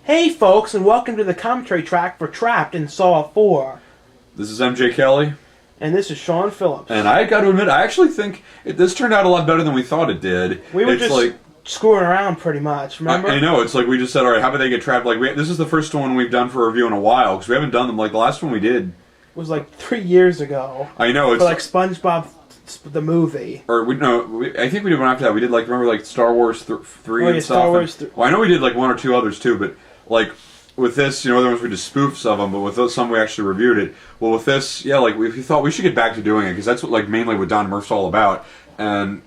Hey folks, and welcome to the commentary track for Trapped in Saw 4. This is M.J. Kelly. And this is Sean Phillips. And I got to admit, I actually think this turned out a lot better than we thought it did. We were screwing around pretty much, remember? I know, it's like we just said, alright, how about they get trapped? This is the first one we've done for a review in a while, because we haven't done them, the last one we did was 3 years ago. I know, it's for SpongeBob the movie. Or, I think we did one after that. We did, remember, Star Wars 3 and stuff. Star Wars 3. Well, I know we did, one or two others, too, but, with this, other ones we just spoofs of them, but with those, some we actually reviewed it. Well, with this, yeah, we thought we should get back to doing it, because that's what, mainly what Don Murph's all about. And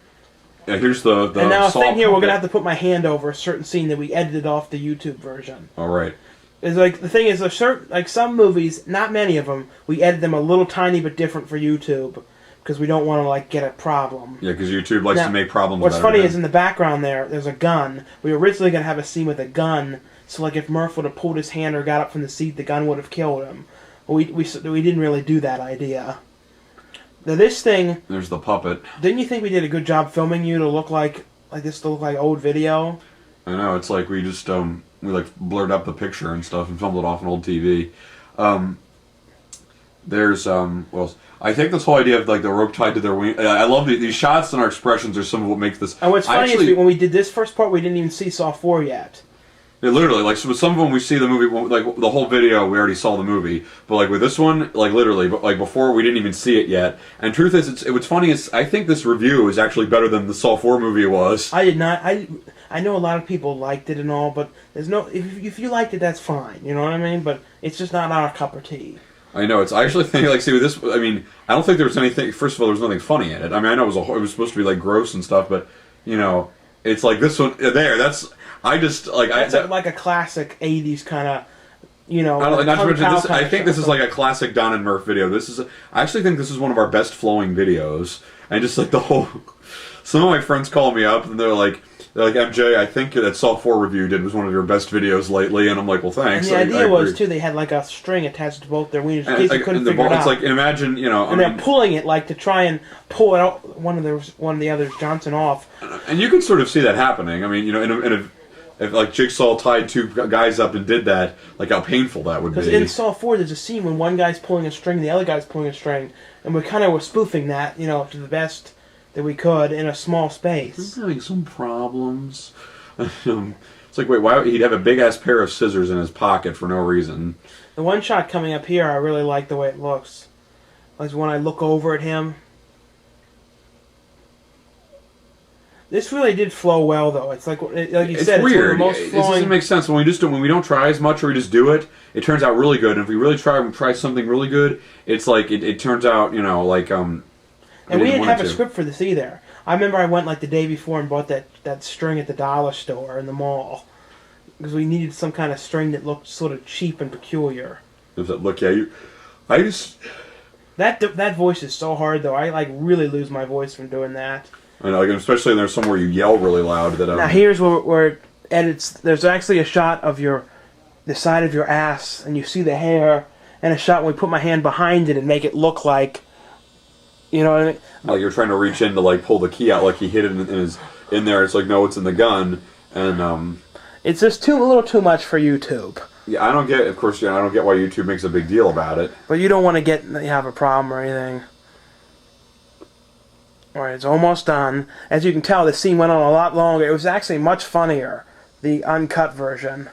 yeah, here's the and now, thing here, we're going to have to put my hand over a certain scene that we edited off the YouTube version. All right. It's the thing is, some movies, not many of them, we edit them a little tiny bit different for YouTube, because we don't want to, get a problem. Yeah, because YouTube likes to make problems. What's funny is in the background there's a gun. We were originally going to have a scene with a gun, so if Murph would have pulled his hand or got up from the seat, the gun would have killed him. But we didn't really do that idea. Now this thing... There's the puppet. Didn't you think we did a good job filming you to look like this to look like old video? I know, it's we just, we blurred up the picture and stuff and filmed it off an old TV. Well, I think this whole idea of the rope tied to their wing. I love these shots and our expressions are some of what makes this. And what's funny is when we did this first part, we didn't even see Saw 4 yet. Yeah, literally, so with some of them we see the movie, the whole video we already saw the movie, but with this one, literally, but before we didn't even see it yet. And truth is, what's funny is I think this review is actually better than the Saw 4 movie was. I did not. I know a lot of people liked it and all, but there's no. If you liked it, that's fine. You know what I mean? But it's just not our cup of tea. I know, I actually think, see, with this, I don't think there was anything, first of all, there was nothing funny in it. I know it was supposed to be, gross and stuff, but, it's this one, that's a classic 80s kind of, I think this is a classic Don and Murph video. I actually think this is one of our best flowing videos, and just, the whole, some of my friends call me up, and they're like, MJ, I think that Saw 4 review was one of your best videos lately, and I'm like, well, thanks. And the idea was, too, they had a string attached to both their wieners in case you couldn't figure it out. It's imagine, and they're pulling it, to try and pull it out, one of the others, Johnson, off. And you could sort of see that happening. If Jigsaw tied two guys up and did that, how painful that would be. Because in Saw 4, there's a scene when one guy's pulling a string, the other guy's pulling a string, and we kind of were spoofing that, to the best that we could in a small space. I'm having some problems. It's wait, why he'd have a big-ass pair of scissors in his pocket for no reason. The one shot coming up here, I really like the way it looks. When I look over at him. This really did flow well, though. It's like you said, weird. It's one of the most flowing... It doesn't make sense. When we don't try as much or we just do it, it turns out really good. And if we really try something really good, it's it turns out, And we didn't have a script for this either. I remember I went the day before and bought that string at the dollar store in the mall. Because we needed some kind of string that looked sort of cheap and peculiar. Does that look, yeah, I just... That voice is so hard, though. I really lose my voice from doing that. I know, especially when there's somewhere you yell really loud. Now here's where it edits. There's actually a shot of the side of your ass, and you see the hair, and a shot when we put my hand behind it and make it look like... You know what I mean? You're trying to reach in to pull the key out, he hid it in there. It's no, it's in the gun, and it's just a little too much for YouTube. Yeah, I don't get. Of course, I don't get why YouTube makes a big deal about it. But you don't want to have a problem or anything. All right, it's almost done. As you can tell, the scene went on a lot longer. It was actually much funnier, the uncut version.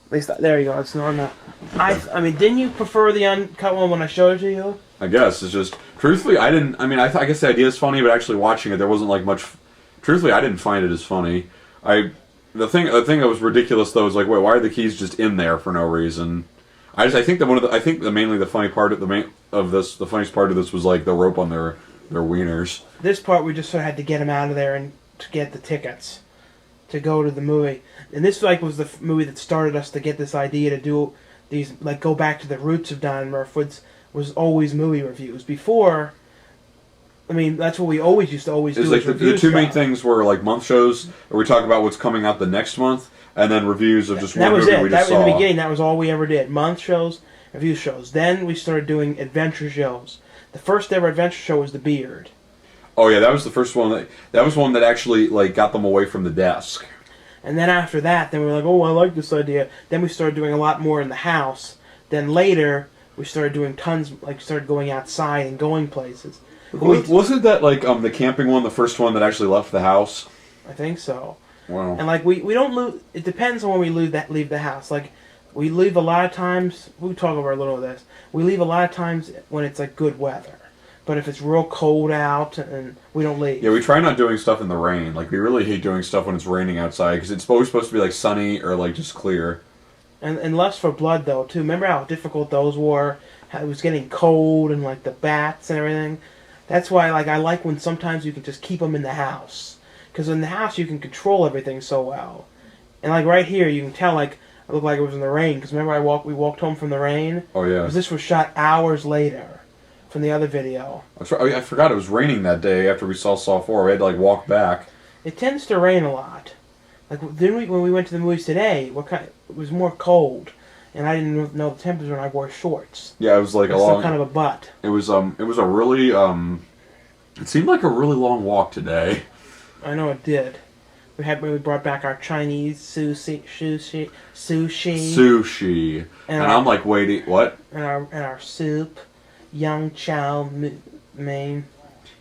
At least there you go. It's normal. Didn't you prefer the uncut one when I showed it to you? I guess it's just truthfully, I didn't. I guess the idea is funny, but actually watching it, there wasn't much. Truthfully, I didn't find it as funny. The thing that was ridiculous though is wait, why are the keys just in there for no reason? I think that mainly the funny part the funniest part of this was the rope on their wieners. This part we just sort of had to get them out of there and to get the tickets to go to the movie. And this was the movie that started us to get this idea to do these go back to the roots of Don Murph was always movie reviews. Before, that's what we always used to do. The two main things were month shows, where we talk about what's coming out the next month, and then reviews of just one movie we just saw. In the beginning, that was all we ever did. Month shows, review shows. Then we started doing adventure shows. The first ever adventure show was The Beard. Oh yeah, that was the first one. That was one that actually got them away from the desk. And then after that, then we were like, oh, I like this idea. Then we started doing a lot more in the house. Then later, we started doing tons, like started going outside and going places. Wasn't that like the camping one, the first one that actually left the house? I think so. Wow. And like we don't lose. It depends on when we leave the house. Like we leave a lot of times. We talk about a little of this. We leave a lot of times when it's like good weather. But if it's real cold out, and we don't leave. Yeah, we try not doing stuff in the rain. Like we really hate doing stuff when it's raining outside because it's always supposed to be like sunny or like just clear. And Lust for Blood though too. Remember how difficult those were? How it was getting cold and like the bats and everything. That's why like I like when sometimes you can just keep them in the house. Because in the house you can control everything so well. And like right here you can tell like it looked like it was in the rain. Because remember we walked home from the rain? Oh yeah. Because this was shot hours later from the other video. I forgot it was raining that day after we saw Saw 4. We had to like walk back. It tends to rain a lot. Like when we went to the movies today, it was more cold. And I didn't know the temperature and I wore shorts. Yeah, it was like still kind of a butt. It was a really it seemed like a really long walk today. I know it did. We brought back our Chinese sushi. And I'm like, wait, what? And our soup, yang chow mein.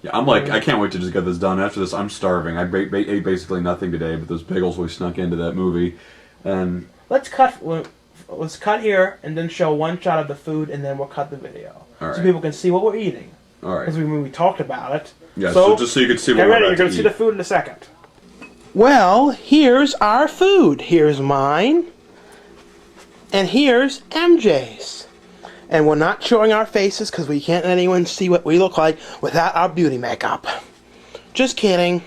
Yeah, I'm like, I can't wait to just get this done. After this, I'm starving. I ate basically nothing today, but those bagels we snuck into that movie. And let's cut here and then show one shot of the food, and then we'll cut the video so people can see what we're eating. All right. Because we talked about it. Yeah. So just so you can see what we're we're ready. about You're going to to see eat. the food in a second. Well, here's our food. Here's mine, and here's MJ's. And we're not showing our faces because we can't let anyone see what we look like without our beauty makeup. Just kidding.